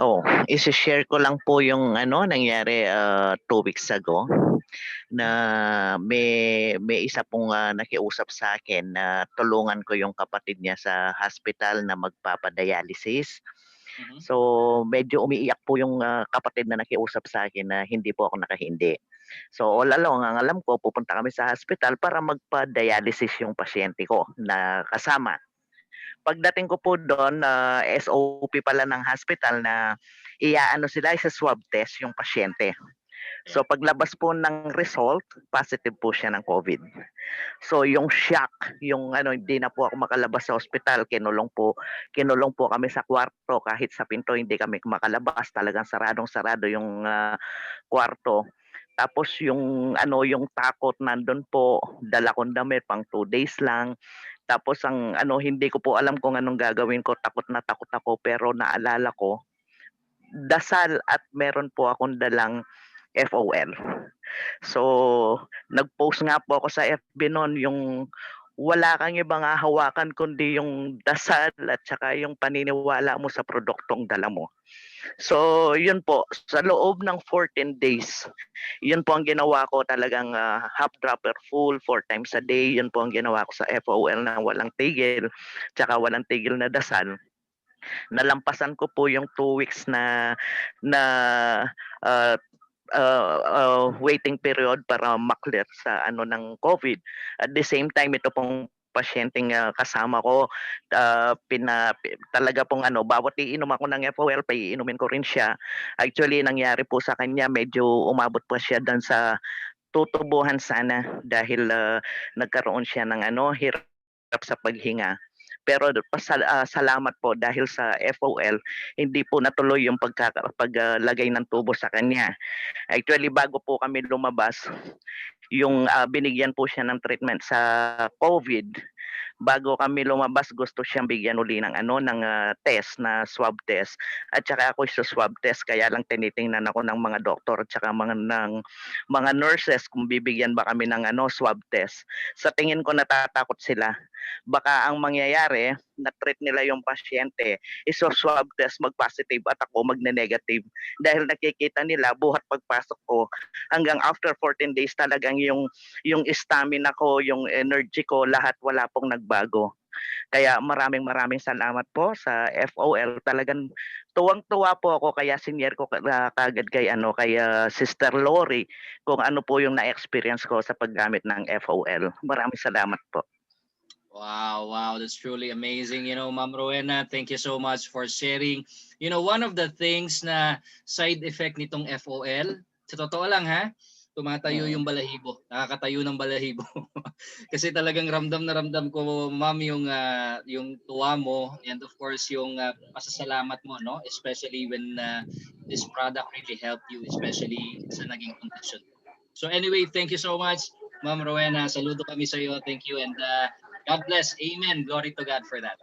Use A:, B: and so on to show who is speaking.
A: Oh, ise-share ko lang po yung ano nangyari 2 weeks ago na may isa pong nakiusap sa akin na tulungan ko yung kapatid niya sa hospital na magpapa-dialysis.
B: Mhm.
A: So medyo umiiyak po yung kapatid na nakiusap sa akin na hindi po ako nakahindi. So all
B: Mm.
A: along ang alam ko pupunta kami sa hospital para magpa-dialysis yung pasyente ko na kasama. Pagdating ko po doon SOP pala ng hospital na iaano sila isa-swab test yung pasyente.
B: Yeah.
A: So paglabas po ng result, positive po siya ng COVID. So yung shock, yung ano hindi na po ako makalabas sa ospital, kinulong po kami sa kwarto kahit sa pinto hindi kami makalabas, talagang saradong-sarado yung kwarto. Tapos yung ano, yung takot nandun po, dala kong damit pang 2 days lang. Tapos ang ano, hindi ko po alam kung anong gagawin ko, takot na takot ako pero naalala ko, dasal at meron po akong dalang FOL. So, nag-post nga po ako sa FB nun yung wala kang ibang hahawakan kundi yung dasal at saka yung paniniwala mo sa produktong dala mo. So, yun po, sa loob ng 14 days, yun po ang ginawa ko talagang half dropper full, 4 times a day. Yun po ang ginawa ko sa FOL na walang tigil, tsaka walang tigil na dasal. Nalampasan ko po yung 2 weeks na uh, waiting period para ma-clear sa ano ng COVID. At the same time, ito pong pasyenteng kasama ko, talaga pong ano, bawat iinom ako ng FOL, paiinumin ko rin siya. Actually, nangyari po sa kanya, medyo umabot pa siya doon sa tutubuhan sana dahil nagkaroon siya ng ano, hirap sa paghinga. Pero salamat po dahil sa FOL, hindi po natuloy yung paglagay ng tubo sa kanya. Actually, bago po kami lumabas, yung binigyan po siya ng treatment sa COVID. Bago kami lumabas, gusto siyang bigyan uli ng ano ng test na swab test. At saka ako sa swab test kaya lang tinitingnan ako ng mga doktor at saka mga nurses kung bibigyan ba kami ng ano swab test. Sa tingin ko natatakot sila. Baka ang mangyayari, na-treat nila yung pasyente, iso-swab test mag-positive at ako magne-negative dahil nakikita nila buhat pagpasok ko hanggang after 14 days talagang yung stamina ko, yung energy ko, lahat wala pong nagbago. Kaya maraming maraming salamat po sa FOL. Talagang tuwang-tuwa po ako kaya senior ko kagad kay ano kay Sister Lori kung ano po yung na-experience ko sa paggamit ng FOL. Maraming salamat po.
B: Wow, wow, that's truly amazing. Ma'am Rowena, thank you so much for sharing. One of the things na side effect nitong FOL, sa totoo lang ha, tumatayo
A: Mm.
B: yung balahibo, nakakatayo ng balahibo. Kasi talagang ramdam na ramdam ko, ma'am, yung tuwa mo and of course yung pasasalamat mo, no? Especially when this product really helped you, especially sa naging kondisyon. So anyway, thank you so much, Ma'am Rowena. Saludo kami sa iyo. Thank you and God bless. Amen. Glory to God for that.